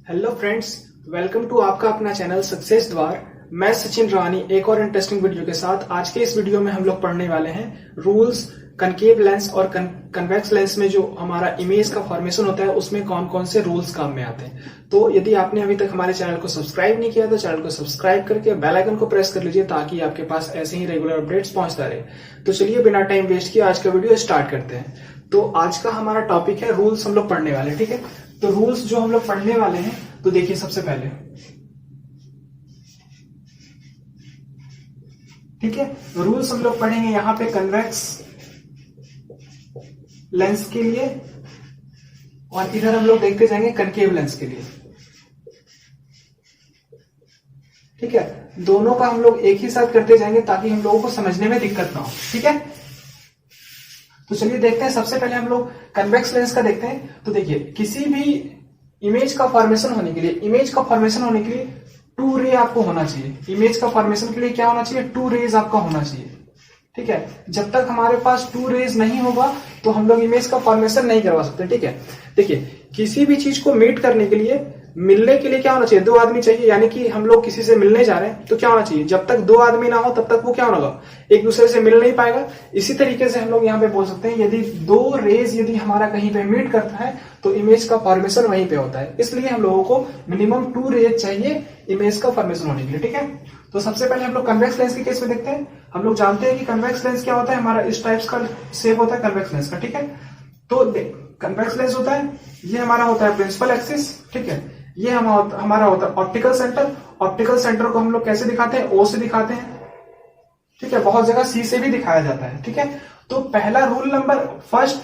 Hello friends, welcome to आपका अपना channel success द्वार। मैं सचिन रानी एक और इंटरेस्टिंग वीडियो के साथ। आज के इस वीडियो में हम लोग पढ़ने वाले हैं रूल्स कनकेव लेंस और कन्वेक्स लेंस में जो हमारा इमेज का फॉर्मेशन होता है उसमें कौन कौन से रूल्स काम में आते हैं। तो यदि आपने अभी तक हमारे चैनल को सब्सक्राइब नहीं किया तो चैनल को सब्सक्राइब करके बेल आइकन को प्रेस कर लीजिए ताकि आपके पास ऐसे ही रेगुलर अपडेट्स पहुंचता रहे। तो चलिए बिना टाइम वेस्ट किए आज का वीडियो स्टार्ट करते हैं। तो आज का हमारा टॉपिक है रूल्स हम लोग पढ़ने वाले हैं। ठीक है, तो रूल्स जो हम लोग पढ़ने वाले हैं तो देखिए सबसे पहले, ठीक है, रूल्स हम लोग पढ़ेंगे यहां पे कन्वेक्स लेंस के लिए और इधर हम लोग देखते जाएंगे कनकेव लेंस के लिए। ठीक है, दोनों का हम लोग एक ही साथ करते जाएंगे ताकि हम लोगों को समझने में दिक्कत ना हो। ठीक है, तो चलिए देखते हैं। सबसे पहले हम लोग कन्वेक्स लेंस का देखते हैं। तो देखिए, किसी भी इमेज का फॉर्मेशन होने के लिए टू रे आपको होना चाहिए। इमेज का फॉर्मेशन के लिए क्या होना चाहिए? टू रेज आपका होना चाहिए। ठीक है, जब तक हमारे पास टू रेज नहीं होगा तो हम लोग इमेज का फॉर्मेशन नहीं करवा सकते। ठीक है, देखिए किसी भी चीज को मीट करने के लिए, मिलने के लिए क्या होना चाहिए? दो आदमी चाहिए। यानी कि हम लोग किसी से मिलने जा रहे हैं तो क्या होना चाहिए? जब तक दो आदमी ना हो तब तक वो क्या होगा? एक दूसरे से मिल नहीं पाएगा। इसी तरीके से हम लोग यहाँ पे बोल सकते हैं, यदि दो रेज यदि हमारा कहीं पे मीट करता है तो इमेज का फॉर्मेशन वहीं पे होता है। इसलिए हम लोगों को मिनिमम टू रेज चाहिए इमेज का फॉर्मेशन होने के लिए। ठीक है, तो सबसे पहले हम लोग कन्वेक्स लेंस के केस में देखते हैं। हम लोग जानते हैं कि कन्वेक्स लेंस क्या होता है, हमारा इस टाइप्स का शेप होता है कन्वेक्स लेंस का। ठीक है, तो कन्वेक्स लेंस होता है, ये हमारा होता है प्रिंसिपल एक्सिस। ठीक है, ये हमारा होता है ऑप्टिकल सेंटर। ऑप्टिकल सेंटर को हम लोग कैसे दिखाते हैं? ओ से दिखाते हैं। ठीक है, बहुत जगह सी से भी दिखाया जाता है। ठीक है, तो पहला रूल नंबर फर्स्ट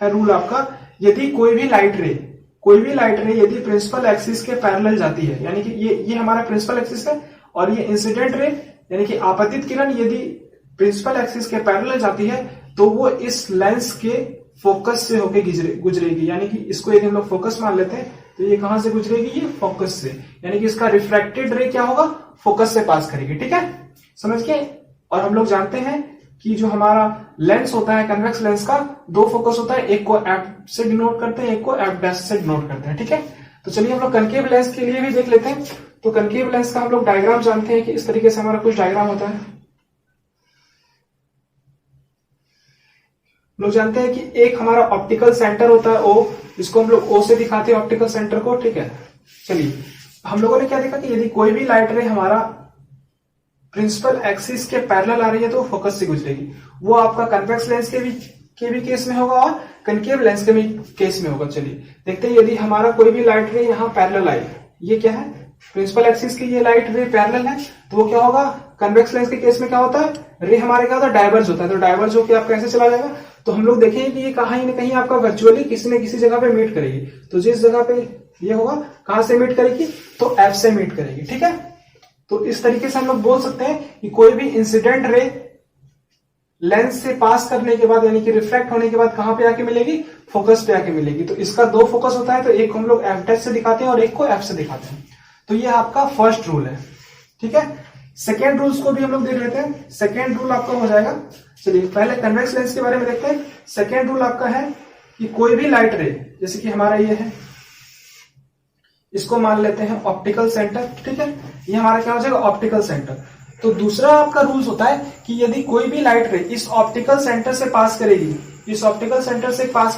है रूल आपका, यदि कोई भी लाइट रे यदि प्रिंसिपल एक्सिस के पैरेलल जाती है, यानी कि ये हमारा प्रिंसिपल एक्सिस है और ये इंसिडेंट रे यानी कि आपतित किरण यदि प्रिंसिपल एक्सिस के पैरेलल जाती है तो वो इस लेंस के फोकस से होके गुजरेगी। यानी कि इसको यदि हम लोग फोकस मान लेते हैं तो ये कहां से गुजरेगी? ये फोकस से, यानी कि इसका रिफ्रैक्टेड रे क्या होगा? फोकस से पास करेगी। ठीक है, समझ गए? और हम लोग जानते हैं कि जो हमारा लेंस होता है कन्वेक्स लेंस का, दो फोकस होता है, एक को एफ से डिनोट करते हैं, एक को एफ डैश से डिनोट करते हैं। ठीक है, तो चलिए हम लोग कनकेव लेंस के लिए भी देख लेते हैं। तो कनकेव लेंस का हम लोग डायग्राम जानते हैं कि इस तरीके से हमारा कुछ डायग्राम होता है। लोग जानते हैं कि एक हमारा ऑप्टिकल सेंटर होता है ओ, जिसको हम लोग ओ से दिखाते हैं ऑप्टिकल सेंटर को। ठीक है, चलिए हम लोगों ने क्या देखा कि यदि कोई भी लाइट रे हमारा प्रिंसिपल एक्सिस के पैरेलल आ रही है तो फोकस से गुजरेगी। वो आपका कन्वेक्स लेंस के भी केस में होगा और कनकेव लेंस के भी केस में होगा। चलिए देखते हैं, यदि हमारा कोई भी लाइट रे यहाँ पैरेलल आई, ये क्या है? प्रिंसिपल एक्सिस की ये लाइट रे पैरेलल है, तो वो क्या होगा? कन्वेक्स लेंस के केस में क्या होता है? रे हमारे क्या होता है? डाइवर्ज होता है। तो डाइवर्ज होकर आपका कैसे चला जाएगा? तो हम लोग देखेंगे कि ये कहीं ना कहीं आपका वर्चुअली किसी न किसी जगह पे मीट करेगी। तो जिस जगह पे ये होगा, कहां से मीट करेगी? तो एफ से मीट करेगी। ठीक है, तो इस तरीके से हम लोग बोल सकते हैं कि कोई भी इंसिडेंट रे लेंस से पास करने के बाद यानी कि रिफ्रैक्ट होने के बाद कहां पे आके मिलेगी? फोकस पे आके मिलेगी। तो इसका दो फोकस होता है, तो एक हम लोग एफ डैश से दिखाते हैं और एक को एफ से दिखाते हैं। तो ये आपका फर्स्ट रूल है। ठीक है, सेकेंड रूल्स को भी हम लोग देख लेते हैं। सेकेंड रूल आपका हो जाएगा, चलिए पहले कन्वेक्स लेंस के बारे में देखते हैं। सेकेंड रूल आपका है कि कोई भी लाइट रे, जैसे कि हमारा ये है, इसको मान लेते हैं ऑप्टिकल सेंटर। ठीक है, ये हमारा क्या हो जाएगा? Optical centre. तो दूसरा आपका रूल्स होता है कि यदि कोई भी लाइट रे इस ऑप्टिकल सेंटर से पास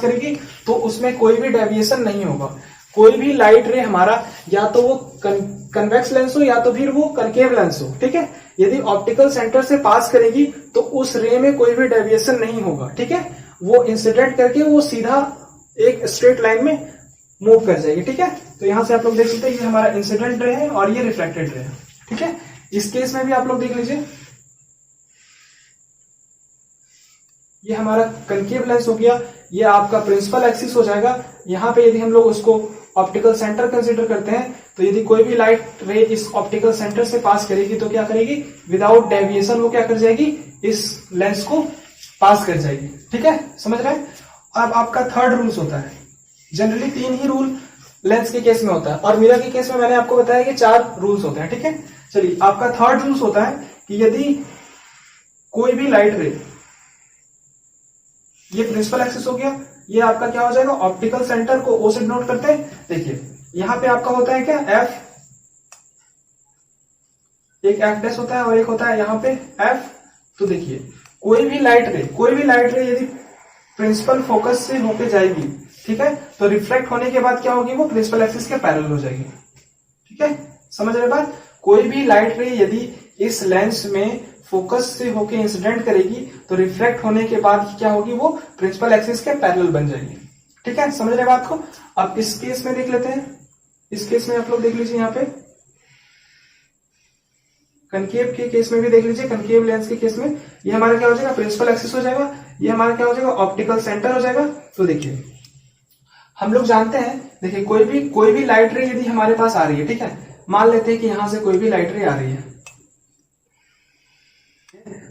करेगी, तो उसमें कोई भी डेविएशन नहीं होगा। कोई भी लाइट रे हमारा या तो वो कन्वेक्स लेंस हो या तो फिर वो कनकेव लेंस हो। ठीक है, यदि ऑप्टिकल सेंटर से पास करेगी तो उस रे में कोई भी डेविएशन नहीं होगा। ठीक है, वो इंसिडेंट करके वो सीधा एक स्ट्रेट लाइन में मूव कर जाएगी। ठीक है, तो यहां से आप लोग देख सकते हैं ये हमारा इंसिडेंट रे है और ये रिफ्लेक्टेड रे है। ठीक है, इस केस में भी आप लोग देख लीजिए, ये हमारा कनकेव लेंस हो गया, ये आपका प्रिंसिपल एक्सिस हो जाएगा। यहां पे यदि हम लोग उसको ऑप्टिकल सेंटर कंसीडर करते हैं तो यदि कोई भी लाइट रे इस ऑप्टिकल सेंटर से पास करेगी तो क्या करेगी? विदाउट डेविएशन वो क्या कर जाएगी? इस लेंस को पास कर जाएगी। ठीक है, समझ रहे हैं? अब आपका थर्ड रूल्स होता है, जनरली तीन ही रूल लेंस के केस में होता है और मिरर के केस में मैंने आपको बताया कि चार रूल्स होते हैं। ठीक है, चलिए आपका थर्ड रूल्स होता है कि यदि कोई भी लाइट रे, ये प्रिंसिपल एक्सिस हो गया, ये आपका क्या हो जाएगा, ऑप्टिकल सेंटर को ओ से डिनोट करते हैं। देखिए यहां पे आपका होता है क्या, एफ, एक एफ डैश होता है और एक होता है यहाँ पे एफ। तो देखिए कोई भी लाइट रे यदि प्रिंसिपल फोकस से होके जाएगी, ठीक है, तो रिफ्लेक्ट होने के बाद क्या होगी, वो प्रिंसिपल एक्सिस के पैरेलल हो जाएगी। ठीक है, समझ रहे बात। कोई भी लाइट रे यदि इस लेंस में फोकस से होके इंसिडेंट करेगी तो रिफ्लेक्ट होने के बाद क्या होगी, वो प्रिंसिपल एक्सिस के पैरेलल बन जाएगी। ठीक है, समझ रहे बात को। अब इस केस में देख लेते हैं, इस केस में आप लोग देख लीजिए, यहाँ पे कनकेव के केस में भी देख लीजिए, कनकेव लेंस के केस में ये हमारा क्या हो जाएगा, प्रिंसिपल एक्सिस हो जाएगा, ये हमारा क्या हो जाएगा, ऑप्टिकल सेंटर हो जाएगा। तो देखिए हम लोग जानते हैं, देखिए कोई भी लाइट रे यदि हमारे पास आ रही है, ठीक है, मान लेते हैं कि यहां से कोई भी लाइट रे आ रही है,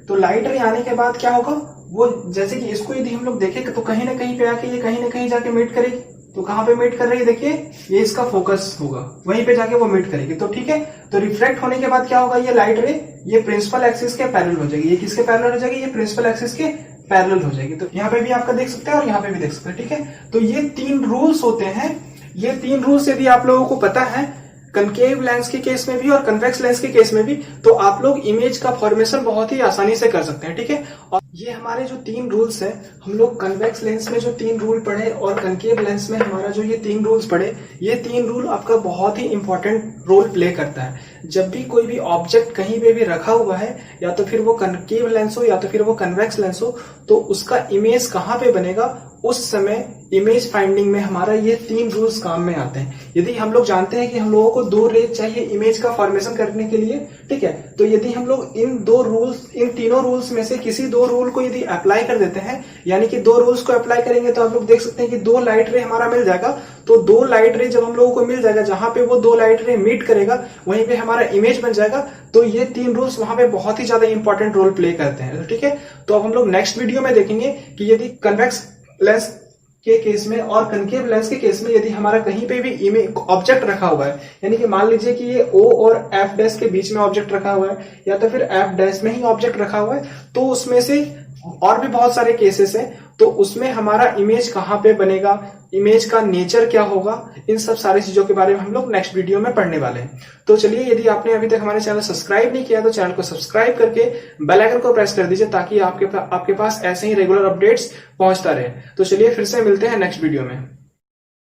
तो लाइट रे आने के बाद क्या होगा, वो जैसे कि इसको यदि हम लोग देखें तो कहीं ना कहीं पे आके ये कहीं ना कहीं जाके मीट करेगी। तो कहां पे मीट कर रही है, देखिए ये इसका फोकस होगा, वहीं पे जाके वो मीट करेगी। तो ठीक है, तो रिफ्लेक्ट होने के बाद क्या होगा, ये लाइट रे ये प्रिंसिपल एक्सिस के पैरेलल हो जाएगी। ये किसके पैरेलल हो जाएगी, ये प्रिंसिपल एक्सिस के पैरेलल हो जाएगी। तो यहाँ पे भी आपका देख सकते हैं और यहाँ पे भी देख सकते हैं। ठीक है, तो ये 3 रूल्स होते हैं। ये 3 रूल्स यदि आप लोगों को पता है कनकेव लेंस के केस में भी और कन्वेक्स लेंस के केस में भी, तो आप लोग इमेज का फॉर्मेशन बहुत ही आसानी से कर सकते हैं। ठीक है, और ये हमारे जो 3 रूल्स हैं, हम लोग कन्वेक्स लेंस में जो 3 रूल पढ़े और कनकेव लेंस में हमारा जो ये 3 रूल्स पढ़े, ये 3 रूल आपका बहुत ही इंपॉर्टेंट रोल प्ले करता है। जब भी कोई भी ऑब्जेक्ट कहीं पे भी रखा हुआ है, या तो फिर वो कनकेव लेंस हो या तो फिर वो कन्वेक्स लेंस हो, तो उसका इमेज कहाँ पे बनेगा, उस समय इमेज फाइंडिंग में हमारा ये 3 रूल्स काम में आते हैं। यदि हम लोग जानते हैं कि हम लोगों को 2 रेज चाहिए इमेज का फॉर्मेशन करने के लिए, ठीक है, तो यदि हम लोग इन तीनों रूल्स में से किसी 2 रूल को यदि अप्लाई कर देते हैं, यानी कि 2 रूल्स को अप्लाई करेंगे, तो आप लोग देख सकते हैं कि 2 लाइट रे हमारा मिल जाएगा। तो 2 लाइट रे जब हम लोगों को मिल जाएगा, जहां पे वो 2 लाइट रे मीट करेगा वहीं पे हमारा इमेज बन जाएगा। तो ये 3 रूल्स वहां पे बहुत ही ज्यादा इंपॉर्टेंट रोल प्ले करते हैं। ठीक है, तो अब हम लोग नेक्स्ट वीडियो में देखेंगे कि यदि कन्वेक्स लेंस के केस में और कनकेव लेंस के केस में यदि हमारा कहीं पे भी इमेज ऑब्जेक्ट रखा हुआ है, यानी कि मान लीजिए कि ये O और F डैश के बीच में ऑब्जेक्ट रखा हुआ है, या तो फिर F डैश में ही ऑब्जेक्ट रखा हुआ है, तो उसमें से और भी बहुत सारे केसेस हैं। तो उसमें हमारा इमेज कहाँ पे बनेगा, इमेज का नेचर क्या होगा, इन सब सारी चीजों के बारे में हम लोग नेक्स्ट वीडियो में पढ़ने वाले हैं। तो चलिए, यदि आपने अभी तक हमारे चैनल सब्सक्राइब नहीं किया तो चैनल को सब्सक्राइब करके बेल आइकन को प्रेस कर दीजिए, ताकि आपके पास ऐसे ही रेगुलर अपडेट्स पहुंचता रहे। तो चलिए फिर से मिलते हैं नेक्स्ट वीडियो में।